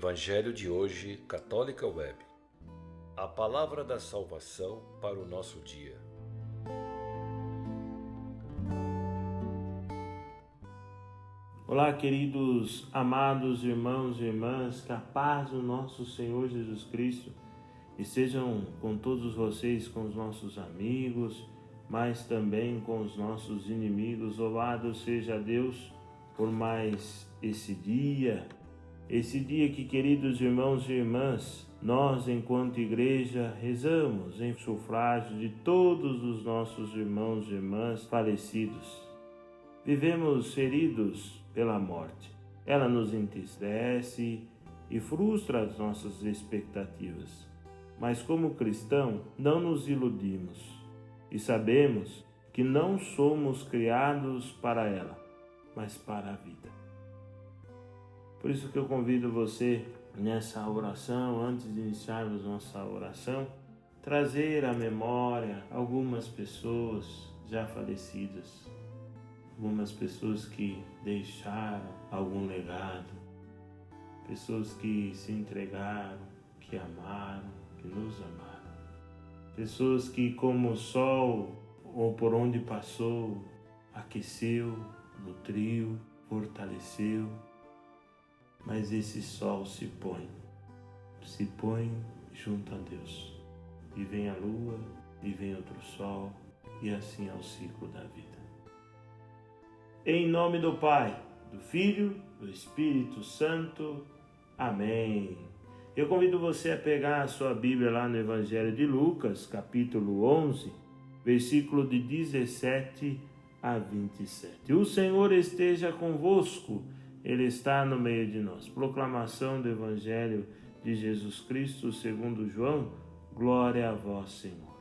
Evangelho de hoje, Católica Web. A palavra da salvação para o nosso dia. Olá, queridos, amados irmãos e irmãs, que a paz do nosso Senhor Jesus Cristo estejam com todos vocês, com os nossos amigos, mas também com os nossos inimigos. Louvado seja Deus por mais esse dia que, queridos irmãos e irmãs, nós, enquanto igreja, rezamos em sufrágio de todos os nossos irmãos e irmãs falecidos. Vivemos feridos pela morte. Ela nos entristece e frustra as nossas expectativas. Mas como cristão, não nos iludimos e sabemos que não somos criados para ela, mas para a vida. Por isso que eu convido você, nessa oração, antes de iniciarmos nossa oração, trazer à memória algumas pessoas já falecidas, algumas pessoas que deixaram algum legado, pessoas que se entregaram, que amaram, que nos amaram, pessoas que, como o sol ou por onde passou, aqueceu, nutriu, fortaleceu. Mas esse sol se põe junto a Deus. E vem a lua, e vem outro sol, e assim é o ciclo da vida. Em nome do Pai, do Filho, do Espírito Santo. Amém. Eu convido você a pegar a sua Bíblia lá no Evangelho de Lucas, capítulo 11, versículo de 17 a 27. O Senhor esteja convosco. Ele está no meio de nós. Proclamação do Evangelho de Jesus Cristo segundo João. Glória a vós, Senhor.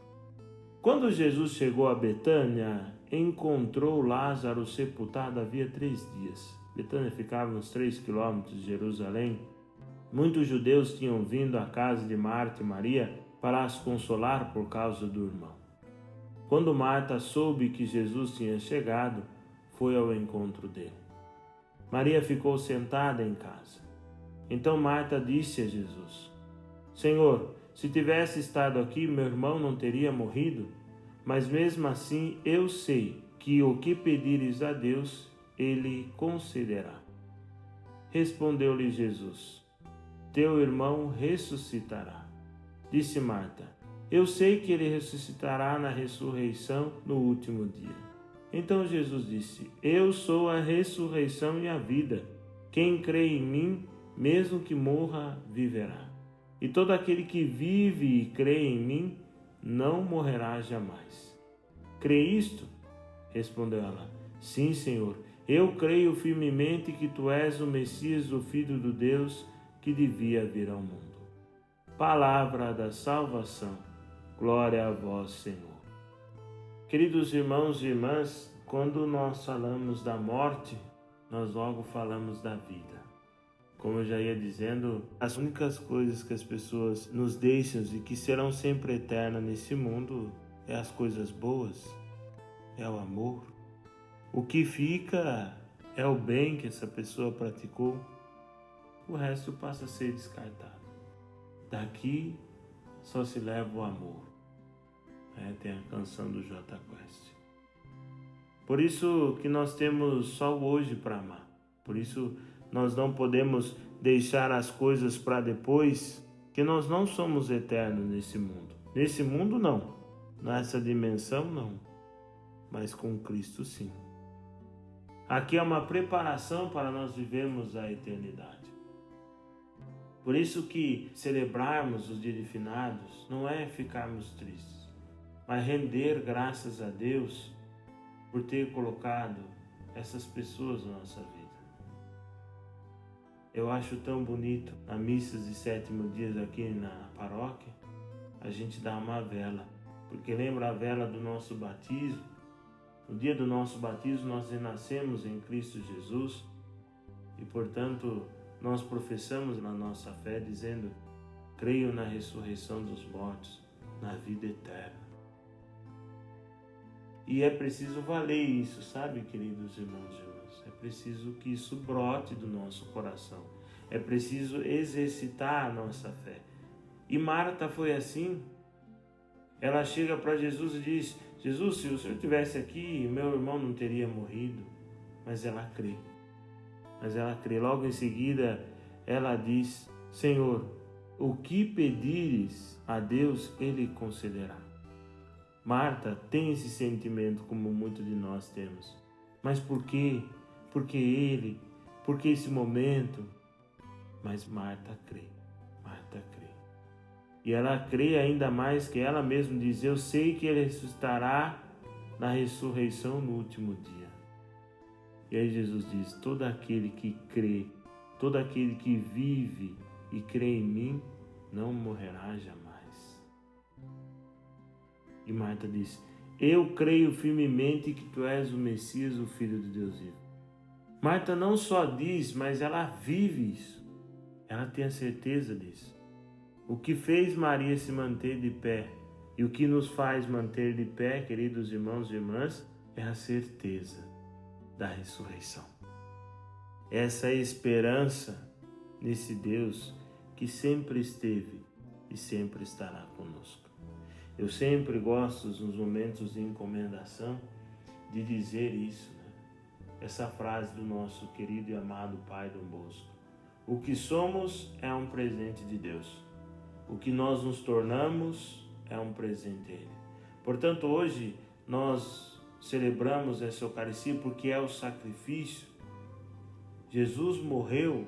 Quando Jesus chegou a Betânia, encontrou Lázaro sepultado havia 3 dias. Betânia ficava uns 3 quilômetros de Jerusalém. Muitos judeus tinham vindo à casa de Marta e Maria para as consolar por causa do irmão. Quando Marta soube que Jesus tinha chegado, foi ao encontro dele. Maria ficou sentada em casa. Então Marta disse a Jesus: Senhor, se tivesse estado aqui, meu irmão não teria morrido? Mas mesmo assim eu sei que o que pedires a Deus, Ele concederá. Respondeu-lhe Jesus: Teu irmão ressuscitará. Disse Marta: Eu sei que ele ressuscitará na ressurreição no último dia. Então Jesus disse: Eu sou a ressurreição e a vida. Quem crê em mim, mesmo que morra, viverá. E todo aquele que vive e crê em mim, não morrerá jamais. Crê isto? Respondeu ela: Sim, Senhor. Eu creio firmemente que tu és o Messias, o Filho do Deus, que devia vir ao mundo. Palavra da salvação. Glória a vós, Senhor. Queridos irmãos e irmãs, quando nós falamos da morte, nós logo falamos da vida. Como eu já ia dizendo, as únicas coisas que as pessoas nos deixam e que serão sempre eternas nesse mundo é as coisas boas, é o amor. O que fica é o bem que essa pessoa praticou, o resto passa a ser descartado. Daqui só se leva o amor. Tem a canção do Jota Quest. Por isso que nós temos só o hoje para amar. Por isso nós não podemos deixar as coisas para depois, que nós não somos eternos nesse mundo. Nesse mundo não, nessa dimensão não, mas com Cristo sim. Aqui é uma preparação para nós vivermos a eternidade. Por isso que celebrarmos os dias de finados não é ficarmos tristes, mas render graças a Deus por ter colocado essas pessoas na nossa vida. Eu acho tão bonito, na missa de 7º dia aqui na paróquia, a gente dá uma vela, porque lembra a vela do nosso batismo. No dia do nosso batismo nós renascemos em Cristo Jesus e, portanto, nós professamos na nossa fé dizendo: creio na ressurreição dos mortos, na vida eterna. E é preciso valer isso, sabe, queridos irmãos e irmãs? É preciso que isso brote do nosso coração. É preciso exercitar a nossa fé. E Marta foi assim. Ela chega para Jesus e diz: Jesus, se o Senhor estivesse aqui, meu irmão não teria morrido. Mas ela crê. Logo em seguida, ela diz: Senhor, o que pedires a Deus, Ele concederá. Marta tem esse sentimento como muitos de nós temos. Mas por quê? Porque Ele? Porque esse momento? Mas Marta crê. E ela crê ainda mais que ela mesma diz: eu sei que Ele ressuscitará na ressurreição no último dia. E aí Jesus diz: todo aquele que crê, todo aquele que vive e crê em mim, não morrerá jamais. E Marta diz: eu creio firmemente que tu és o Messias, o Filho de Deus vivo. Marta não só diz, mas ela vive isso. Ela tem a certeza disso. O que fez Maria se manter de pé e o que nos faz manter de pé, queridos irmãos e irmãs, é a certeza da ressurreição. Essa esperança nesse Deus que sempre esteve e sempre estará conosco. Eu sempre gosto, nos momentos de encomendação, de dizer isso, né? Essa frase do nosso querido e amado Pai Dom Bosco: o que somos é um presente de Deus. O que nós nos tornamos é um presente dele. Portanto, hoje nós celebramos essa Eucaristia porque é o sacrifício. Jesus morreu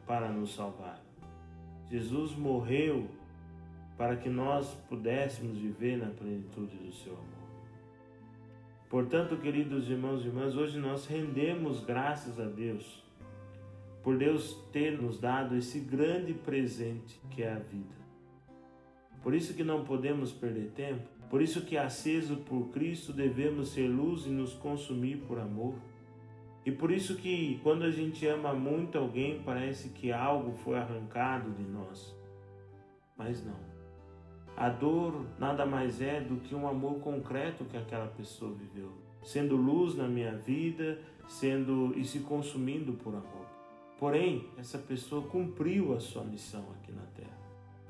para nos salvar. Jesus morreu para que nós pudéssemos viver na plenitude do seu amor. Portanto, queridos irmãos e irmãs, hoje nós rendemos graças a Deus por Deus ter nos dado esse grande presente que é a vida. Por isso que não podemos perder tempo, por isso que aceso por Cristo devemos ser luz e nos consumir por amor. E por isso que quando a gente ama muito alguém, parece que algo foi arrancado de nós. Mas não. A dor nada mais é do que um amor concreto que aquela pessoa viveu, sendo luz na minha vida, e se consumindo por amor. Porém, essa pessoa cumpriu a sua missão aqui na terra.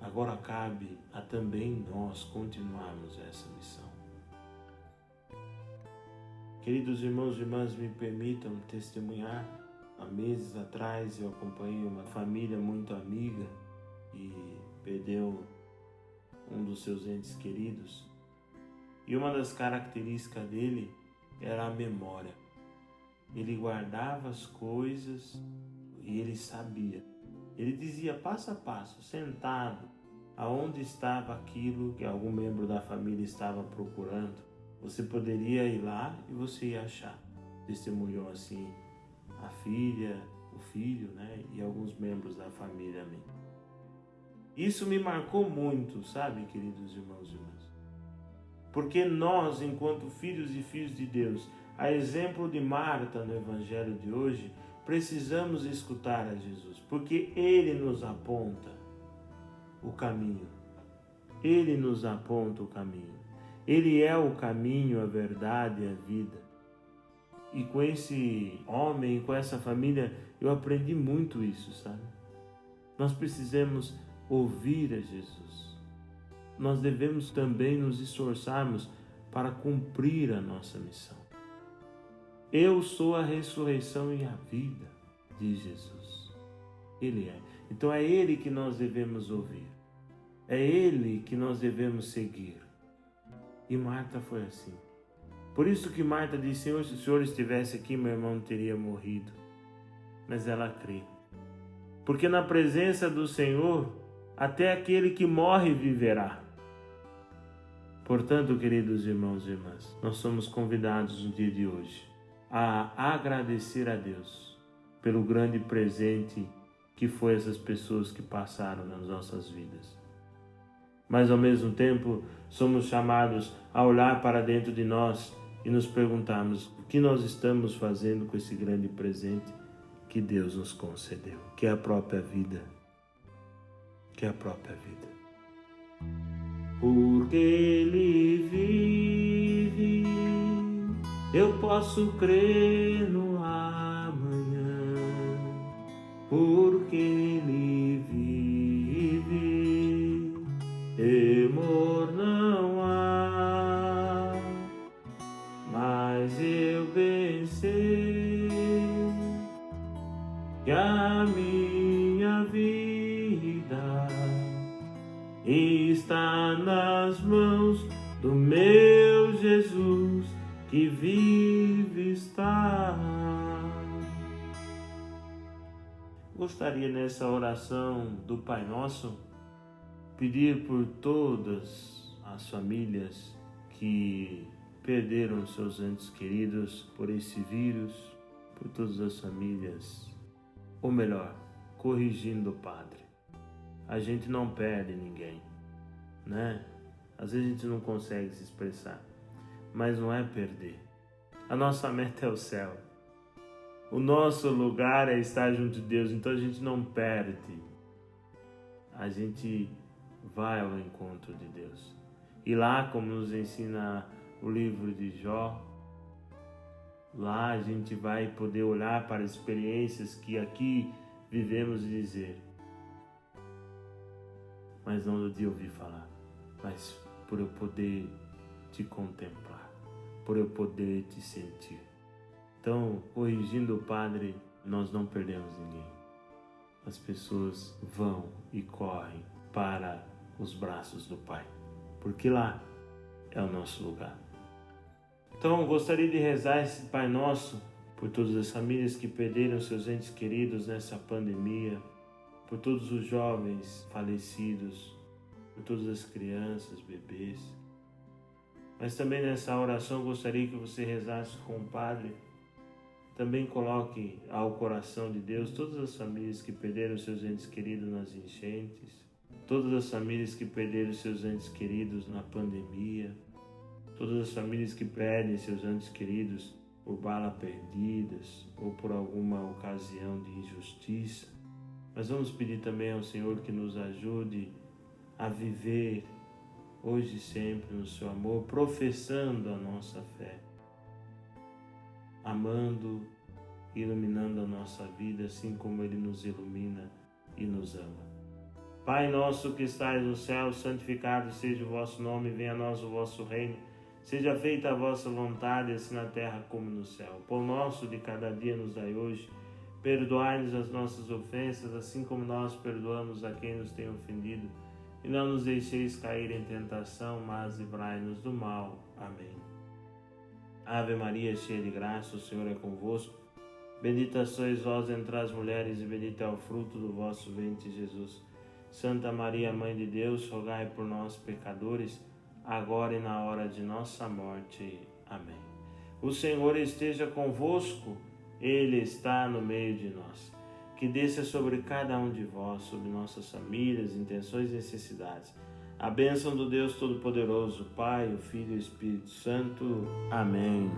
Agora cabe a também nós continuarmos essa missão. Queridos irmãos e irmãs, me permitam testemunhar. Há meses atrás eu acompanhei uma família muito amiga e perdeu um dos seus entes queridos. E uma das características dele era a memória. Ele guardava as coisas e ele sabia. Ele dizia passo a passo, sentado, aonde estava aquilo que algum membro da família estava procurando. Você poderia ir lá e você ia achar. Testemunhou assim a filha, o filho, né? E alguns membros da família. Amém. Isso me marcou muito, sabe, queridos irmãos e irmãs? Porque nós, enquanto filhos e filhos de Deus, a exemplo de Marta no Evangelho de hoje, precisamos escutar a Jesus, porque Ele nos aponta o caminho. Ele nos aponta o caminho. Ele é o caminho, a verdade e a vida. E com esse homem, com essa família, eu aprendi muito isso, sabe? Nós precisamos ouvir a Jesus. Nós devemos também nos esforçarmos para cumprir a nossa missão. Eu sou a ressurreição e a vida, diz Jesus. Ele é. Então é Ele que nós devemos ouvir. É Ele que nós devemos seguir. E Marta foi assim. Por isso que Marta disse: Senhor, se o Senhor estivesse aqui, meu irmão não teria morrido. Mas ela crê. Porque na presença do Senhor, até aquele que morre viverá. Portanto, queridos irmãos e irmãs, nós somos convidados no dia de hoje a agradecer a Deus pelo grande presente que foi essas pessoas que passaram nas nossas vidas. Mas ao mesmo tempo somos chamados a olhar para dentro de nós e nos perguntarmos o que nós estamos fazendo com esse grande presente que Deus nos concedeu, que é a própria vida. Que é a própria vida. Porque Ele vive, eu posso crer no amanhã. porque Ele vive, temor não há, mas eu bem sei que a minha vida está nas mãos do meu Jesus, que vive está. Gostaria nessa oração do Pai Nosso pedir por todas as famílias que perderam seus entes queridos por esse vírus, por todas as famílias, ou melhor, corrigindo o Padre. A gente não perde ninguém, né? Às vezes a gente não consegue se expressar, mas não é perder. A nossa meta é o céu. O nosso lugar é estar junto de Deus, então a gente não perde. A gente vai ao encontro de Deus. E lá, como nos ensina o livro de Jó, lá a gente vai poder olhar para as experiências que aqui vivemos e dizer: mas não de ouvir falar, mas por eu poder te contemplar, por eu poder te sentir. Então, corrigindo o Padre, nós não perdemos ninguém. As pessoas vão e correm para os braços do Pai, porque lá é o nosso lugar. Então, eu gostaria de rezar esse Pai Nosso por todas as famílias que perderam seus entes queridos nessa pandemia, por todos os jovens falecidos, por todas as crianças, bebês. Mas também nessa oração gostaria que você rezasse com o Padre. Também coloque ao coração de Deus todas as famílias que perderam seus entes queridos nas enchentes, todas as famílias que perderam seus entes queridos na pandemia, todas as famílias que perdem seus entes queridos por balas perdidas ou por alguma ocasião de injustiça. Mas vamos pedir também ao Senhor que nos ajude a viver hoje e sempre no seu amor, professando a nossa fé, amando e iluminando a nossa vida, assim como Ele nos ilumina e nos ama. Pai nosso que estais no céu, santificado seja o vosso nome, venha a nós o vosso reino, seja feita a vossa vontade, assim na terra como no céu. O pão nosso de cada dia nos dai hoje, perdoai-nos as nossas ofensas, assim como nós perdoamos a quem nos tem ofendido, e não nos deixeis cair em tentação, mas livrai-nos do mal. Amém. Ave Maria, cheia de graça, o Senhor é convosco. Bendita sois vós entre as mulheres, e bendito é o fruto do vosso ventre, Jesus. Santa Maria, Mãe de Deus, rogai por nós, pecadores, agora e na hora de nossa morte. Amém. O Senhor esteja convosco, Ele está no meio de nós. Que desça sobre cada um de vós, sobre nossas famílias, intenções e necessidades, a bênção do Deus Todo-Poderoso, Pai, o Filho e o Espírito Santo. Amém.